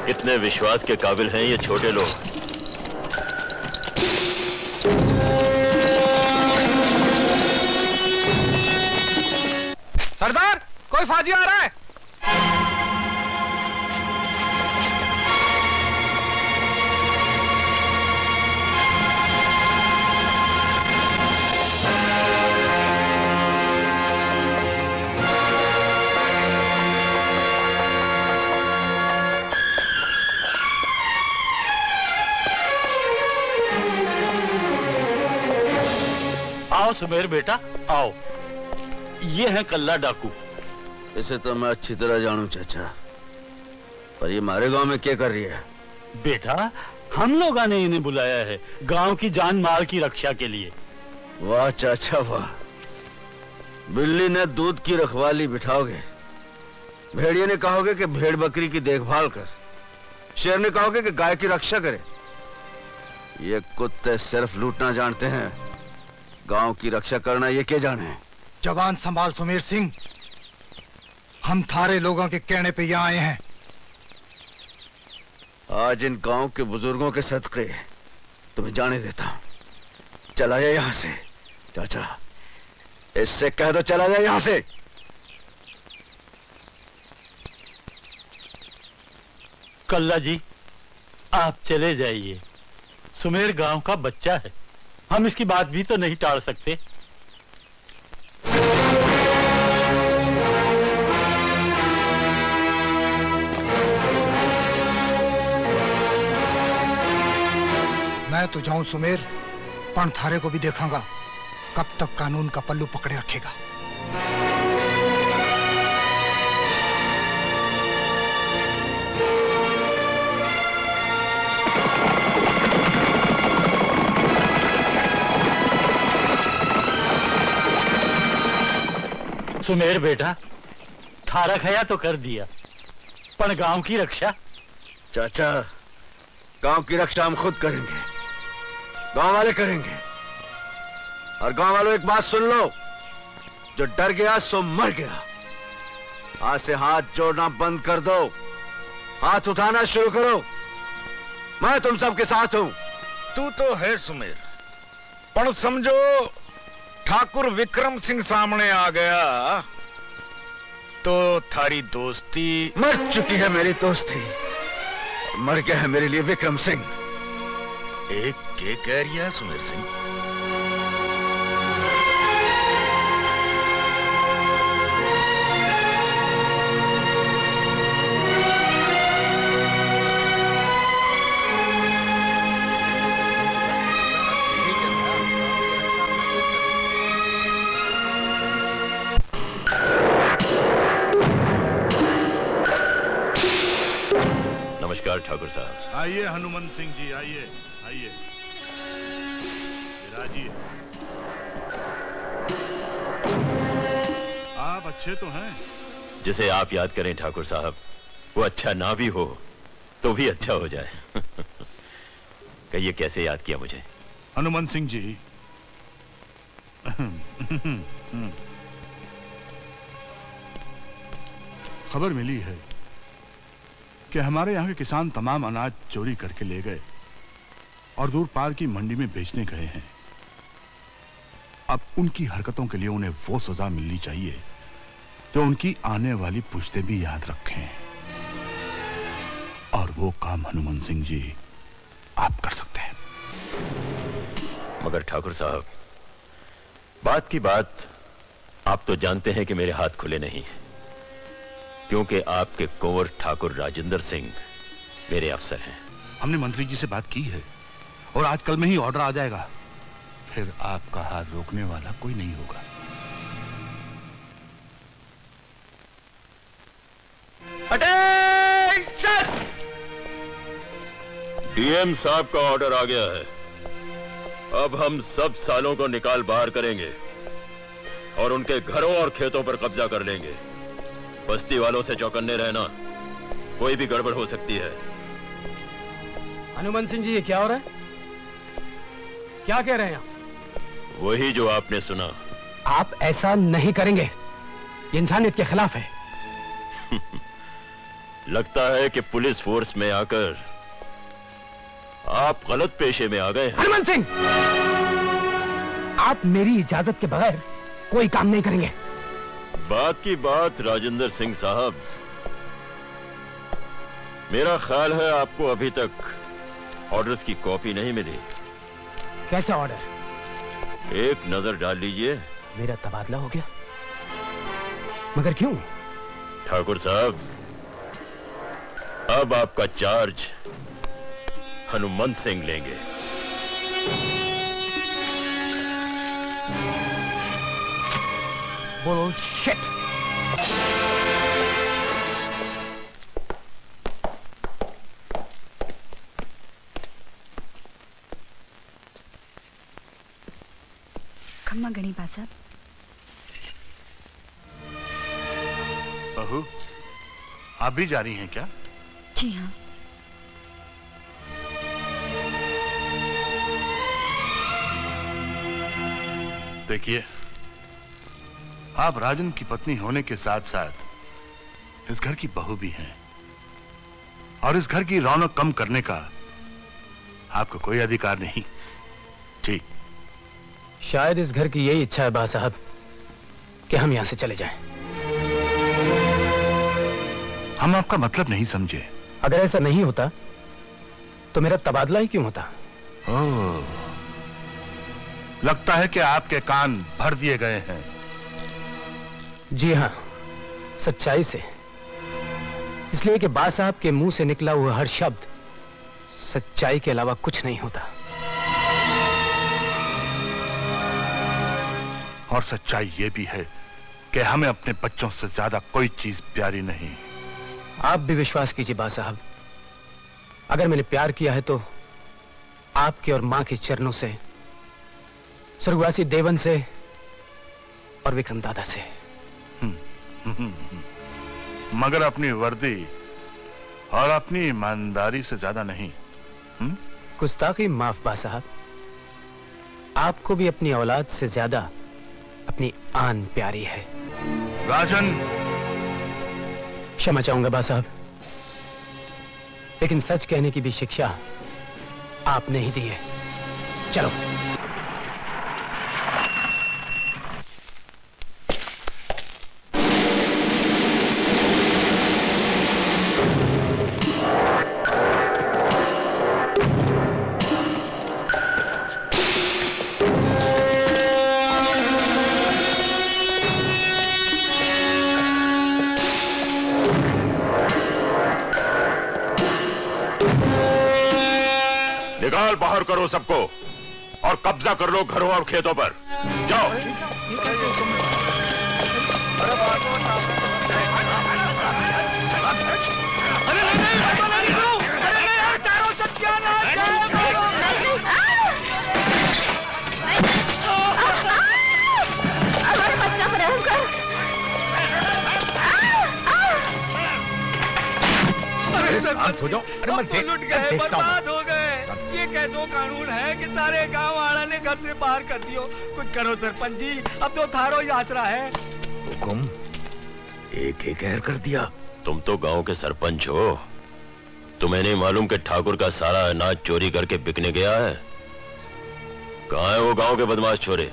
कितने विश्वास के काबिल हैं ये छोटे लोग। सरदार, कोई फौजी आ रहा है। आओ सुमेर बेटा, आओ। ये है कल्ला डाकू। इसे तो मैं अच्छी तरह जानूं चाचा, पर ये हमारे गांव में क्या कर रही है? बेटा, हम लोगों ने इन्हें बुलाया है गांव की जान माल की रक्षा के लिए। वाह चाचा वाह। बिल्ली ने दूध की रखवाली बिठाओगे, भेड़िए ने कहोगे कि भेड़ बकरी की देखभाल कर, शेर ने कहोगे कि गाय की रक्षा करे। ये कुत्ते सिर्फ लूटना जानते हैं, गांव की रक्षा करना ये क्या जाने। जवान संभाल सुमेर सिंह, हम थारे लोगों के कहने पे यहाँ आए हैं। आज इन गांव के बुजुर्गों के सदके तुम्हें जाने देता हूं। चला जाए यहां से चाचा, इससे कह दो चला जाए यहां से। कल्ला जी, आप चले जाइए। सुमेर गांव का बच्चा है, हम इसकी बात भी तो नहीं टाल सकते। मैं तो जाऊं सुमेर, पण थारे को भी देखांगा कब तक कानून का पल्लू पकड़े रखेगा। सुमेर बेटा, थारा खया तो कर दिया, पर गांव की रक्षा? चाचा, गांव की रक्षा हम खुद करेंगे, गांव वाले करेंगे। और गांव वालों एक बात सुन लो, जो डर गया सो मर गया। आज से हाथ जोड़ना बंद कर दो, हाथ उठाना शुरू करो। मैं तुम सबके साथ हूं। तू तो है सुमेर, पर समझो ठाकुर विक्रम सिंह सामने आ गया तो थारी दोस्ती मर चुकी है। मेरी दोस्ती मर गया है मेरे लिए विक्रम सिंह। एक के कह रही है सुमेर सिंह? नमस्कार ठाकुर साहब। आइए हनुमंत सिंह जी, आइए आइए, विराजिए। आप अच्छे तो हैं? जिसे आप याद करें ठाकुर साहब, वो अच्छा ना भी हो तो भी अच्छा हो जाए। कहिए कैसे याद किया मुझे? हनुमंत सिंह जी, खबर मिली है कि हमारे यहाँ के किसान तमाम अनाज चोरी करके ले गए और दूर पार की मंडी में बेचने गए हैं। अब उनकी हरकतों के लिए उन्हें वो सजा मिलनी चाहिए जो उनकी आने वाली पुश्तें भी याद रखें। और वो काम हनुमंत सिंह जी आप कर सकते हैं। मगर ठाकुर साहब, बात की बात, आप तो जानते हैं कि मेरे हाथ खुले नहीं, क्योंकि आपके कुंवर ठाकुर राजेंद्र सिंह मेरे अफसर हैं। हमने मंत्री जी से बात की है और आज कल में ही ऑर्डर आ जाएगा, फिर आपका हाथ रोकने वाला कोई नहीं होगा। अटेंशन! डीएम साहब का ऑर्डर आ गया है। अब हम सब सालों को निकाल बाहर करेंगे और उनके घरों और खेतों पर कब्जा कर लेंगे। बस्ती वालों से चौकन्ने रहना, कोई भी गड़बड़ हो सकती है। हनुमंत सिंह जी, ये क्या हो रहा है? क्या कह रहे हैं आप? वही जो आपने सुना। आप ऐसा नहीं करेंगे, ये इंसानियत के खिलाफ है। लगता है कि पुलिस फोर्स में आकर आप गलत पेशे में आ गए हैं। हरमन सिंह, आप मेरी इजाजत के बगैर कोई काम नहीं करेंगे। बात की बात राजेंद्र सिंह साहब, मेरा ख्याल है आपको अभी तक ऑर्डर्स की कॉपी नहीं मिली। कैसा ऑर्डर? एक नजर डाल लीजिए। मेरा तबादला हो गया? मगर क्यों? ठाकुर साहब, अब आपका चार्ज हनुमंत सिंह लेंगे। बुलशिट। खम्मा गणी साहब। बहू, आप भी जा रही हैं क्या? जी हाँ। देखिए, आप राजन की पत्नी होने के साथ साथ इस घर की बहू भी हैं, और इस घर की रौनक कम करने का आपको कोई अधिकार नहीं। ठीक, शायद इस घर की यही इच्छा है बा साहब कि हम यहां से चले जाएं। हम आपका मतलब नहीं समझे। अगर ऐसा नहीं होता तो मेरा तबादला ही क्यों होता? ओह, लगता है कि आपके कान भर दिए गए हैं। जी हां, सच्चाई से। इसलिए कि बा साहब के मुंह से निकला हुआ हर शब्द सच्चाई के अलावा कुछ नहीं होता। और सच्चाई यह भी है कि हमें अपने बच्चों से ज्यादा कोई चीज प्यारी नहीं। आप भी विश्वास कीजिए बा साहब, अगर मैंने प्यार किया है तो आपके और मां के चरणों से, स्वर्गवासी देवन से और विक्रम दादा से। मगर अपनी वर्दी और अपनी ईमानदारी से ज्यादा नहीं। गुस्ताखी माफ बा साहब, आपको भी अपनी औलाद से ज्यादा अपनी आन प्यारी है। राजन, क्षमा चाहूंगा बा साहब, लेकिन सच कहने की भी शिक्षा आपने ही दी है। चलो। निकाल बाहर करो सबको और कब्जा कर लो घरों और खेतों पर। जाओ। हो जाओ। अरे मैं लुट गए, बर्बाद हो गए। ये कैसो कानून है कि सारे गांव वाला ने घर से बाहर कर दियो। कुछ करो सरपंच जी, अब तो थारो ही आसरा है। हुकुम एक ही कहर कर दिया। तुम तो गांव के सरपंच हो, तुम्हें नहीं मालूम कि ठाकुर का सारा अनाज चोरी करके बिकने गया है? कहाँ है वो गांव के बदमाश छोरे?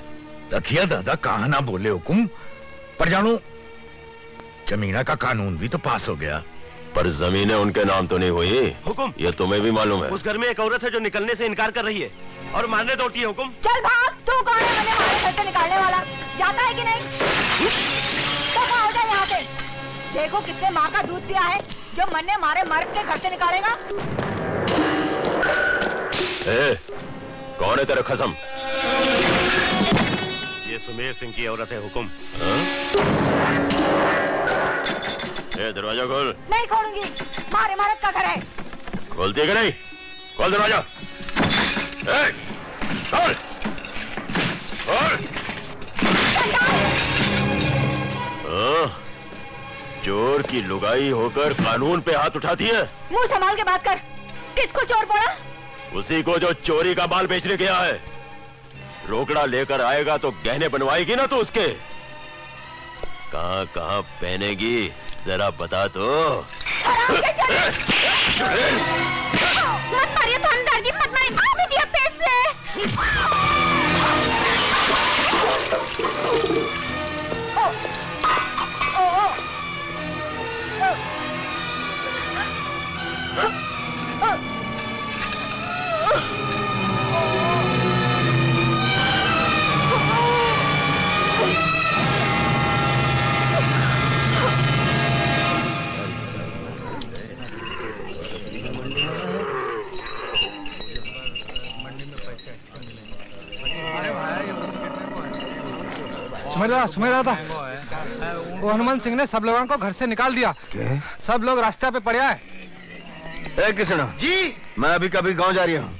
रखिया दादा, कहाँ ना बोले हुकुम। पर जानो, जमीना का कानून भी तो पास हो गया। पर जमीनें उनके नाम तो नहीं हुई। हुकुम, ये तुम्हें भी मालूम है। उस घर में एक औरत है जो निकलने से इनकार कर रही है और मारने दौड़ती है। हुकुम, चल भाग। तू कौन है मुझे हमारे घर से निकालने वाला? जाता है कि नहीं? तो हो जाए यहाँ से। देखो कितने माँ का दूध पिया है जो मरने मारे मर्द के घर से निकालेगा। कौन है तेरा खसम? ये सुमेर सिंह की औरत है। हुकुम, दरवाजा खोल। नहीं खोलूंगी, मारे मर्द का घर है। खोलती है कि नहीं? खोल दरवाजा। खोल। चोर की लुगाई होकर कानून पे हाथ उठाती है। मुंह संभाल के बात कर। किसको चोर बोला? उसी को जो चोरी का माल बेचने गया है। रोकड़ा लेकर आएगा तो गहने बनवाएगी ना तो उसके। कहां कहां पहनेगी जरा बता तो। मत मारिए थानेदार जी, मत मारिए, मार दीजिए पेट से। सुमेरा था वो हनुमान सिंह ने सब लोगों को घर से निकाल दिया। क्या? सब लोग रास्ते पे पड़े हैं। ए किसना जी, मैं अभी कभी गांव जा रही हूँ।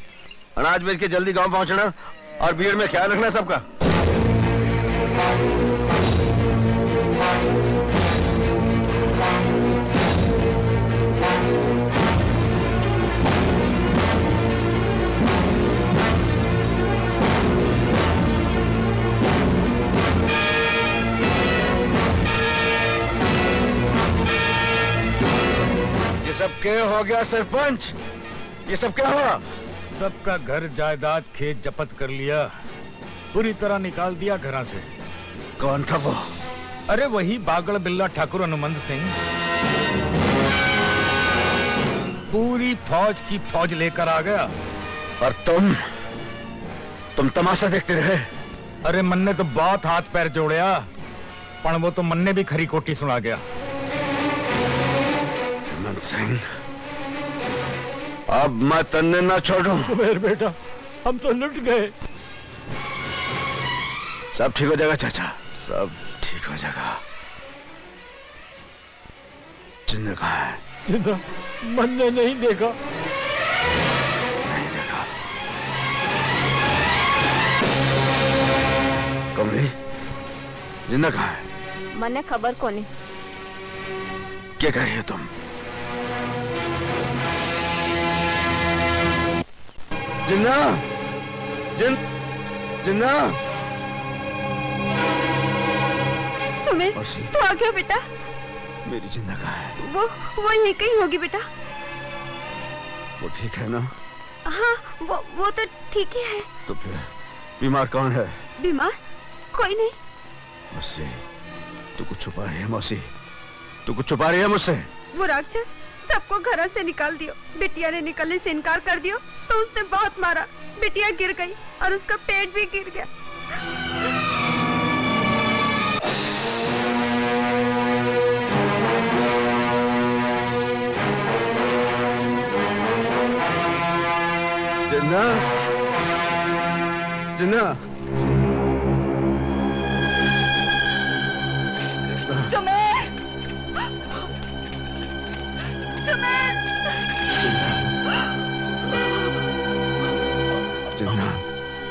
अनाज बेच के जल्दी गांव पहुंचना और भीड़ में ख्याल रखना सबका। सब क्या हो गया सरपंच? ये सब क्या हुआ? सबका घर जायदाद खेत जब्त कर लिया, पूरी तरह निकाल दिया घरा से। कौन था वो? अरे वही बागड़ बिल्ला ठाकुर हनुमंत सिंह। पूरी फौज की फौज लेकर आ गया। और तुम तमाशा देखते रहे? अरे मन ने तो बहुत हाथ पैर जोड़या, पर वो तो मन ने भी खरी कोटी सुना गया। सिंह, अब मैं तन्ने ना छोड़ूं। मेरे बेटा, हम तो लुट गए। सब ठीक हो जाएगा चाचा, सब ठीक हो जाएगा। जिंदा कहाँ है? जिंदा मन ने नहीं देखा। नहीं देखा। कमली, जिंदा कहाँ है? मने खबर कोनी। क्या कर रही हो तुम? जिन्ना, जिन्ना। सुमेर, तू आ गया बेटा। मेरी जिंदा कहाँ है? वो यहीं कहीं होगी बेटा। वो ठीक है ना? हाँ, वो तो ठीक ही है। तो फिर बीमार कौन है? बीमार कोई नहीं। मुझसे तू कुछ छुपा रही है मौसी? तू कुछ छुपा रही है मुझसे? वो राक्षस सबको घर से निकाल दियो। बिटिया ने निकलने से इनकार कर दियो तो उसने बहुत मारा। बिटिया गिर गई और उसका पेट भी गिर गया। जिन्ना, जिन्ना।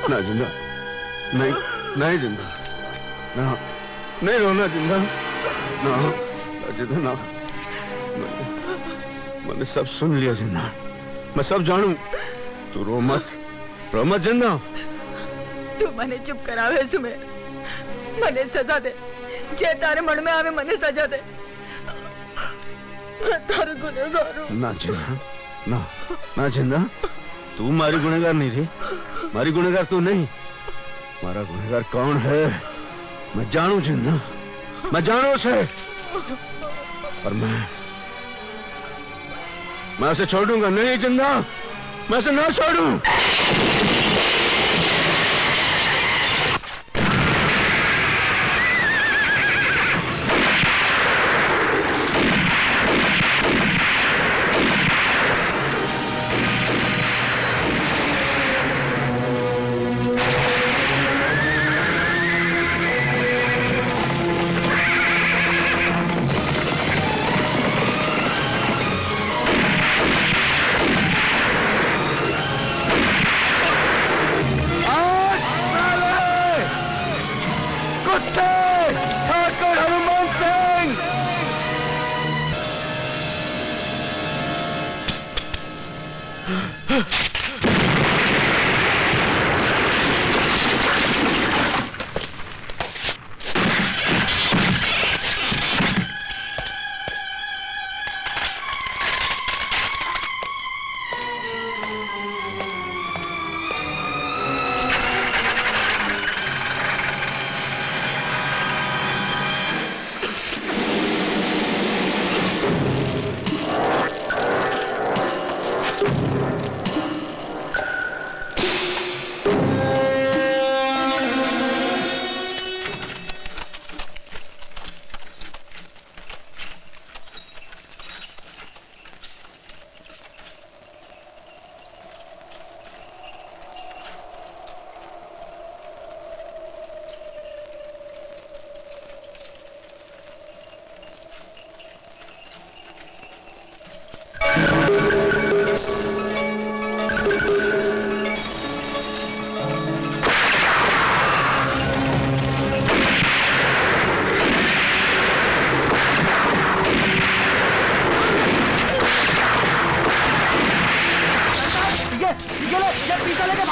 ना जिंदा, नहीं जिंदा, ना, नहीं रोना जिंदा, ना जिंदा ना। मैंने सब सुन लिया जिंदा, मैं सब जानू। तू रो मत जिंदा। तू मने चुप करावे सुमेर, मने सजा दे। जे तारे मन में आवे मने सजा दे। तारे गुनहगार हूं। ना जिंदा, ना जिंदा। तू मारी गुनहगार नहीं थी, मारी गुनहगार तू नहीं। मारा गुनहगार कौन है मैं जानू जिंदा, मैं जानू उसे। और मैं उसे छोड़ूंगा नहीं जिंदा, मैं उसे ना छोड़ूं।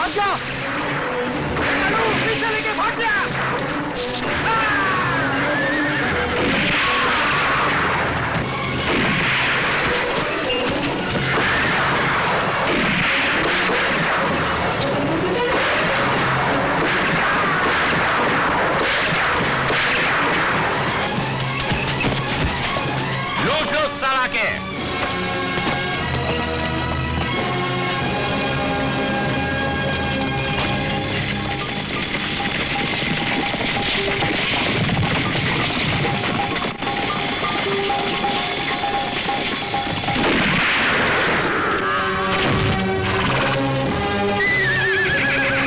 भाग जा।